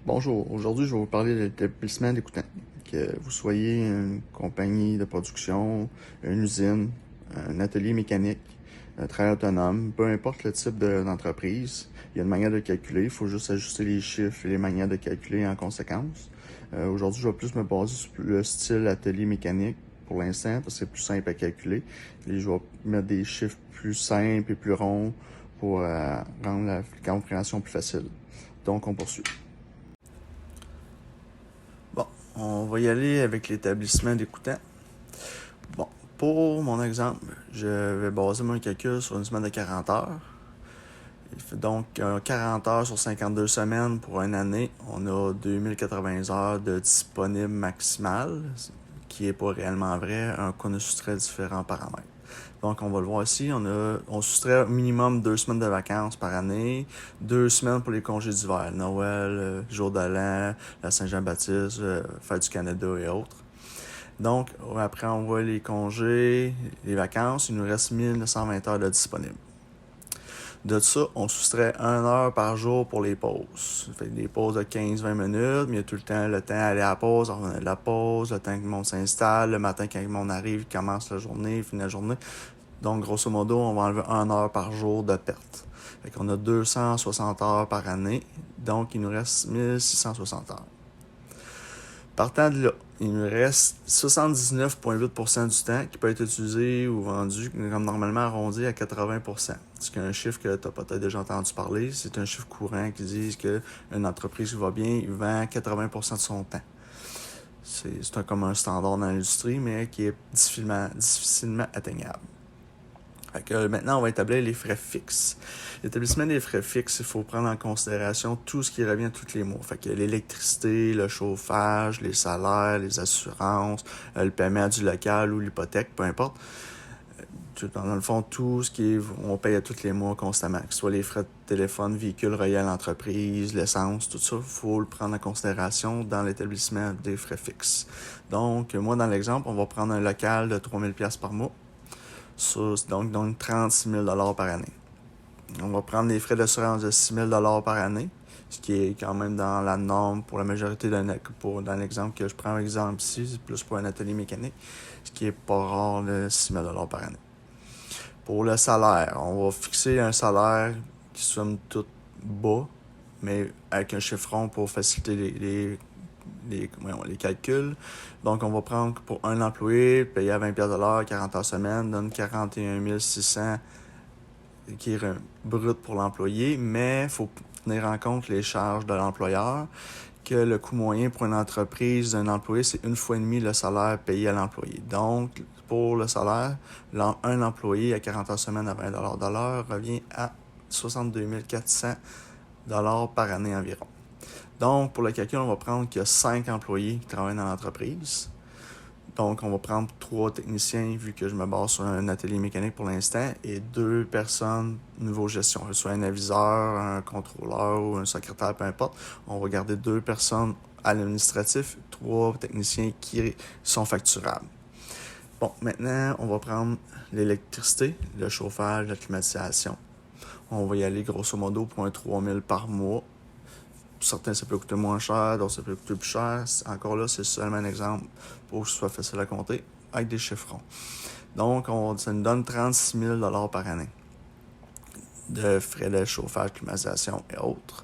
Bonjour, aujourd'hui je vais vous parler de l'établissement d'écoutants. Que vous soyez une compagnie de production, une usine, un atelier mécanique, un travail autonome, peu importe le type d'entreprise, il y a une manière de calculer, il faut juste ajuster les chiffres et les manières de calculer en conséquence. Aujourd'hui je vais plus me baser sur le style atelier mécanique pour l'instant parce que c'est plus simple à calculer. Et je vais mettre des chiffres plus simples et plus ronds pour rendre la compréhension plus facile. Donc on poursuit. Bon, on va y aller avec l'établissement d'écoutants. Bon, pour mon exemple, je vais baser mon calcul sur une semaine de 40 heures. Il fait donc 40 heures sur 52 semaines pour une année. On a 2080 heures de disponible maximal, qui n'est pas réellement vrai, qu'on a soustrait différents paramètres. Donc, on va le voir ici, on soustrait au minimum 2 semaines de vacances par année, 2 semaines pour les congés d'hiver, Noël, Jour de l'An, la Saint-Jean-Baptiste, Fête du Canada et autres. Donc, après, on voit les congés, les vacances, il nous reste 1920 heures de disponibles. De ça, on soustrait 1 heure par jour pour les pauses. Ça fait des pauses de 15-20 minutes, mais il y a tout le temps à aller à la pause, on revenait de la pause, le temps que le monde s'installe, le matin quand le monde arrive, il commence la journée, il finit la journée. Donc, grosso modo, on va enlever 1 heure par jour de perte. Fait qu'on a 260 heures par année, donc il nous reste 1660 heures. Partant de là, il nous reste 79,8% du temps qui peut être utilisé ou vendu, comme normalement arrondi à 80%. C'est un chiffre que tu as peut-être déjà entendu parler. C'est un chiffre courant qui dit qu'une entreprise qui va bien vend 80% de son temps. C'est comme un standard dans l'industrie, mais qui est difficilement atteignable. Fait que maintenant, on va établir les frais fixes. L'établissement des frais fixes, il faut prendre en considération tout ce qui revient tous les mois. Fait que l'électricité, le chauffage, les salaires, les assurances, le paiement du local ou l'hypothèque, peu importe. Dans le fond, tout ce qui est, on paye à tous les mois constamment, que ce soit les frais de téléphone, véhicule relié à l'entreprise, l'essence, tout ça, il faut le prendre en considération dans l'établissement des frais fixes. Donc, moi, dans l'exemple, on va prendre un local de 3 000 $ par mois. Ça, donc 36 000 $ par année. On va prendre les frais d'assurance de 6 000 $ par année, ce qui est quand même dans la norme pour la majorité dans l'exemple que je prends exemple ici, c'est plus pour un atelier mécanique, ce qui est pas rare de 6 000 $ par année. Pour le salaire, on va fixer un salaire qui somme tout bas, mais avec un chiffron pour faciliter les calculs. Donc, on va prendre pour un employé, payer à 20 $ de l'heure, 40 heures semaine, donne 41 600 qui est brut pour l'employé, mais il faut tenir en compte les charges de l'employeur, que le coût moyen pour une entreprise d'un employé, c'est 1,5 fois le salaire payé à l'employé. Donc, pour le salaire, un employé à 40 heures semaine à 20 $ de l'heure revient à 62 400 $ par année environ. Donc, pour le calcul, on va prendre qu'il y a 5 employés qui travaillent dans l'entreprise. Donc, on va prendre 3 techniciens, vu que je me base sur un atelier mécanique pour l'instant, et 2 personnes niveau gestion, soit un aviseur, un contrôleur ou un secrétaire, peu importe. On va garder 2 personnes à l'administratif, 3 techniciens qui sont facturables. Bon, maintenant, on va prendre l'électricité, le chauffage, la climatisation. On va y aller grosso modo pour un 3 000 $ par mois. Certains, ça peut coûter moins cher, d'autres, ça peut coûter plus cher. Encore là, c'est seulement un exemple pour que ce soit facile à compter, avec des chiffrons. Donc, ça nous donne 36 000 $ par année de frais de chauffage, climatisation et autres.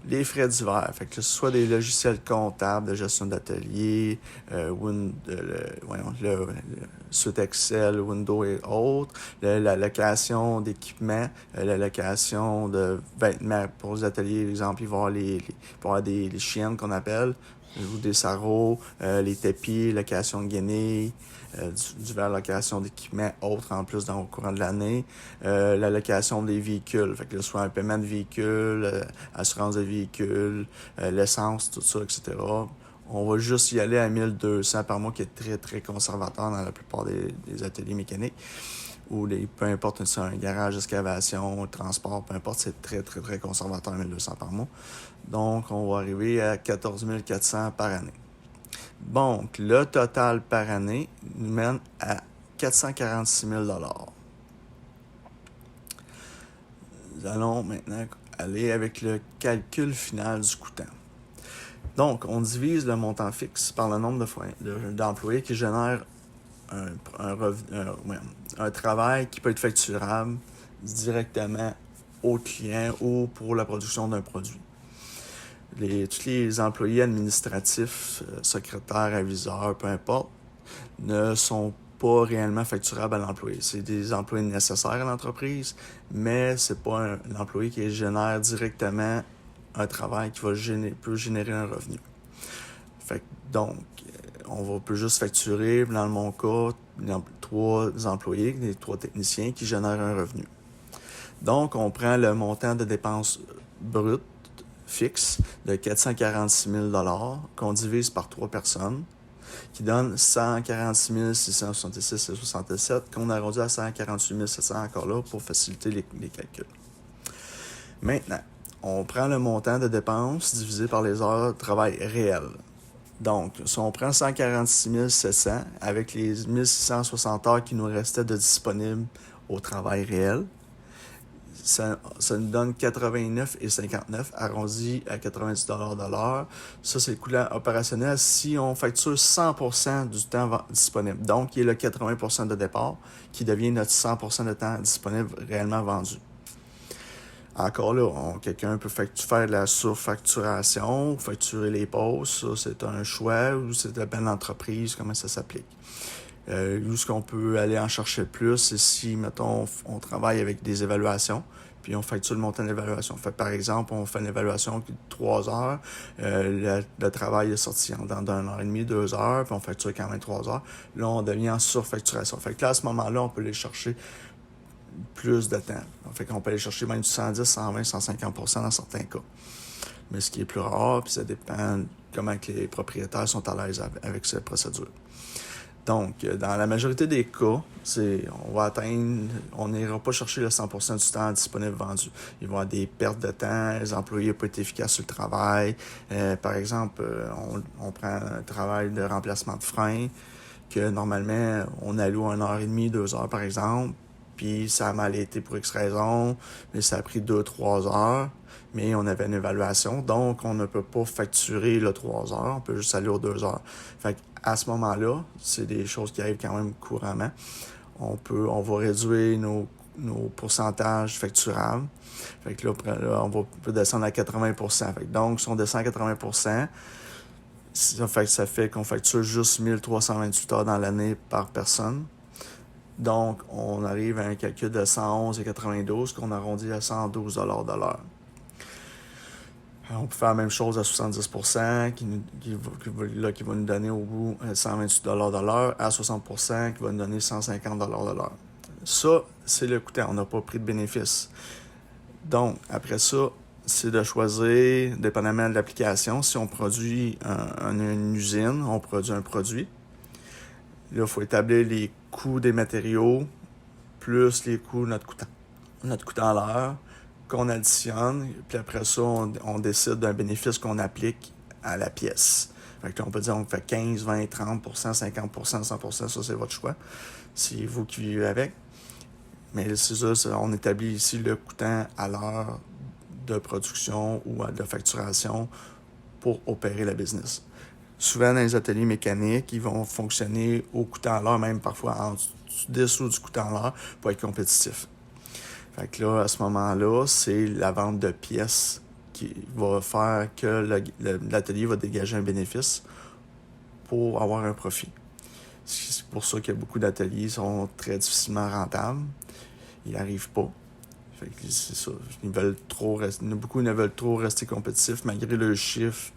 Les frais divers, fait que ce soit des logiciels comptables de gestion d'atelier, suite Excel, Windows et autres, la location d'équipements, la location de vêtements pour les ateliers, par exemple, il va y avoir des chiennes qu'on appelle, ou des sarraux, les tapis, location de guenilles, diverses locations d'équipements autres en plus au courant de l'année, la location des véhicules, fait que ce soit un paiement de véhicule, assurance de véhicule, l'essence, tout ça, etc. On va juste y aller à 1200 par mois, qui est très, très conservateur dans la plupart des ateliers mécaniques. Ou peu importe, c'est un garage d'excavation, transport, peu importe, c'est très, très, très conservateur, 1200 par mois. Donc, on va arriver à 14 400 par année. Donc, le total par année nous mène à 446 000 $. Nous allons maintenant aller avec le calcul final du coûtant. Donc, on divise le montant fixe par le nombre d'employés qui génèrent un travail qui peut être facturable directement au client ou pour la production d'un produit. Tous les employés administratifs, secrétaires, aviseurs, peu importe, ne sont pas réellement facturables à l'employé. C'est des employés nécessaires à l'entreprise, mais c'est pas un employé qui génère directement un travail qui peut générer un revenu. Donc, peut juste facturer, dans mon cas, 3 employés, les 3 techniciens qui génèrent un revenu. Donc, on prend le montant de dépenses brutes fixe de 446 000 qu'on divise par 3 personnes, qui donne 146 666,67 qu'on a rendu à 148 700 encore là pour faciliter les calculs. Maintenant, on prend le montant de dépenses divisé par les heures de travail réelles. Donc, si on prend 146 700 avec les 1660 heures qui nous restaient de disponibles au travail réel, ça nous donne 89,59 arrondi à 90 $ de l'heure. Ça, c'est le coût opérationnel si on facture 100% du temps disponible. Donc, il y a le 80% de départ qui devient notre 100% de temps disponible réellement vendu. Encore là, quelqu'un peut faire de la surfacturation, facturer les pauses, ça c'est un choix, ou c'est dépend de l'entreprise, comment ça s'applique. Où est-ce qu'on peut aller en chercher plus, c'est si, mettons, on travaille avec des évaluations, puis on facture le montant de l'évaluation. Par exemple, on fait une évaluation de 3 heures, le travail est sorti dans 1 heure et demie, 2 heures, puis on facture quand même 3 heures. Là, on devient en surfacturation. Fait que là, à ce moment-là, on peut les chercher plus de temps. Fait qu'on peut aller chercher même du 110, 120, 150% dans certains cas. Mais ce qui est plus rare, puis ça dépend comment que les propriétaires sont à l'aise avec cette procédure. Donc, dans la majorité des cas, on n'ira pas chercher le 100% du temps disponible vendu. Il va y avoir des pertes de temps, les employés n'ont pas été efficaces sur le travail. Par exemple, on prend un travail de remplacement de frein, que normalement, on alloue 1 heure et demie, 2 heures par exemple, puis ça a mal été pour X raison, mais ça a pris 2-3 heures, mais on avait une évaluation, donc on ne peut pas facturer le 3 heures, on peut juste aller aux 2 heures. Fait qu'à ce moment-là, c'est des choses qui arrivent quand même couramment. On va réduire nos pourcentages facturables. Fait que là, on peut descendre à 80%. Fait que donc, si on descend à 80%, ça fait qu'on facture juste 1328 heures dans l'année par personne. Donc, on arrive à un calcul de 111,92 qu'on arrondit à 112 $ de l'heure. On peut faire la même chose à 70% qui va nous donner au bout 128 $ de l'heure, à 60% qui va nous donner 150 $ de l'heure. Ça, c'est le coûtant. On n'a pas pris de bénéfice. Donc, après ça, c'est de choisir, dépendamment de l'application, si on produit une usine, on produit un produit. Là, il faut établir les coûts des matériaux plus les coûts de notre coût en l'heure qu'on additionne. Puis après ça, on décide d'un bénéfice qu'on applique à la pièce. Fait que là, on peut dire on fait 15, 20, 30%, 50%, 100%. Ça, c'est votre choix. C'est vous qui vivez avec. Mais c'est ça, on établit ici le coûtant à l'heure de production ou de facturation pour opérer la business. Souvent, dans les ateliers mécaniques, ils vont fonctionner au coûtant à l'heure, même parfois en dessous du coûtant à l'heure pour être compétitifs. Fait que là, à ce moment-là, c'est la vente de pièces qui va faire que l'atelier va dégager un bénéfice pour avoir un profit. C'est pour ça que beaucoup d'ateliers sont très difficilement rentables. Ils n'arrivent pas. Fait que c'est ça. Beaucoup ne veulent trop rester compétitifs malgré le chiffre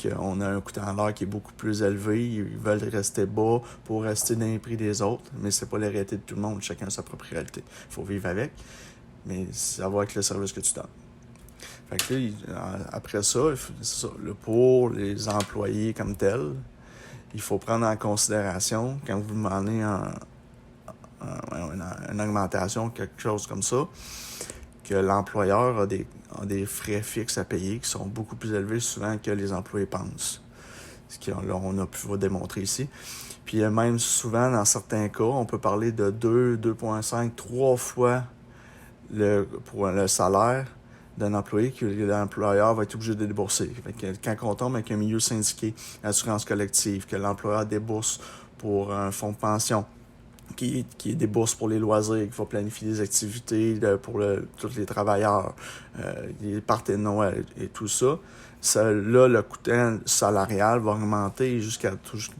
qu'on a un coût en l'heure qui est beaucoup plus élevé. Ils veulent rester bas pour rester dans les prix des autres, mais c'est pas la réalité de tout le monde. Chacun a sa propre réalité. Il faut vivre avec, mais savoir avec le service que tu donnes. Fait que là, après ça, pour les employés comme tels, il faut prendre en considération, quand vous demandez une augmentation, quelque chose comme ça, que l'employeur a des frais fixes à payer qui sont beaucoup plus élevés souvent que les employés pensent. Ce qu'on a pu vous démontrer ici. Puis même souvent, dans certains cas, on peut parler de 2, 2,5, 3 fois pour le salaire d'un employé que l'employeur va être obligé de débourser. Fait que quand on tombe avec un milieu syndiqué, assurance collective, que l'employeur débourse pour un fonds de pension, qui est des bourses pour les loisirs, qui va planifier des activités pour tous les travailleurs, les parties de Noël et tout ça, là, le coût salarial va augmenter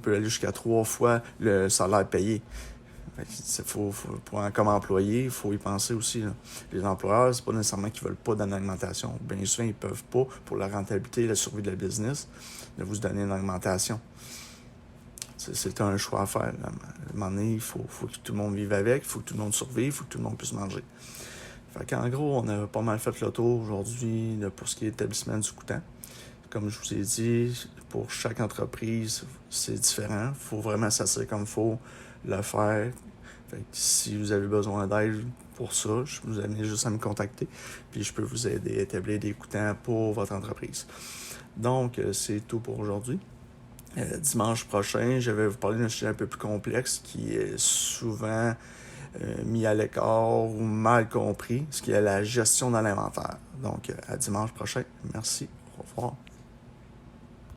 peut aller jusqu'à 3 fois le salaire payé. Comme employé, il faut y penser aussi. Là. Les employeurs, c'est pas nécessairement qu'ils veulent pas donner une augmentation. Bien souvent, ils peuvent pas, pour la rentabilité et la survie de la business, de vous donner une augmentation. C'est un choix à faire. Là. À un moment donné, il faut que tout le monde vive avec, il faut que tout le monde survive, il faut que tout le monde puisse manger. Fait qu'en gros, on a pas mal fait le tour aujourd'hui pour ce qui est établissement du coûtant. Comme je vous ai dit, pour chaque entreprise, c'est différent. Il faut vraiment s'assurer comme il faut le faire. Fait que si vous avez besoin d'aide pour ça, vous avez juste à me contacter. Puis je peux vous aider à établir des coûtants pour votre entreprise. Donc, c'est tout pour aujourd'hui. Dimanche prochain, je vais vous parler d'un sujet un peu plus complexe qui est souvent mis à l'écart ou mal compris, ce qui est la gestion de l'inventaire. Donc, à dimanche prochain. Merci. Au revoir.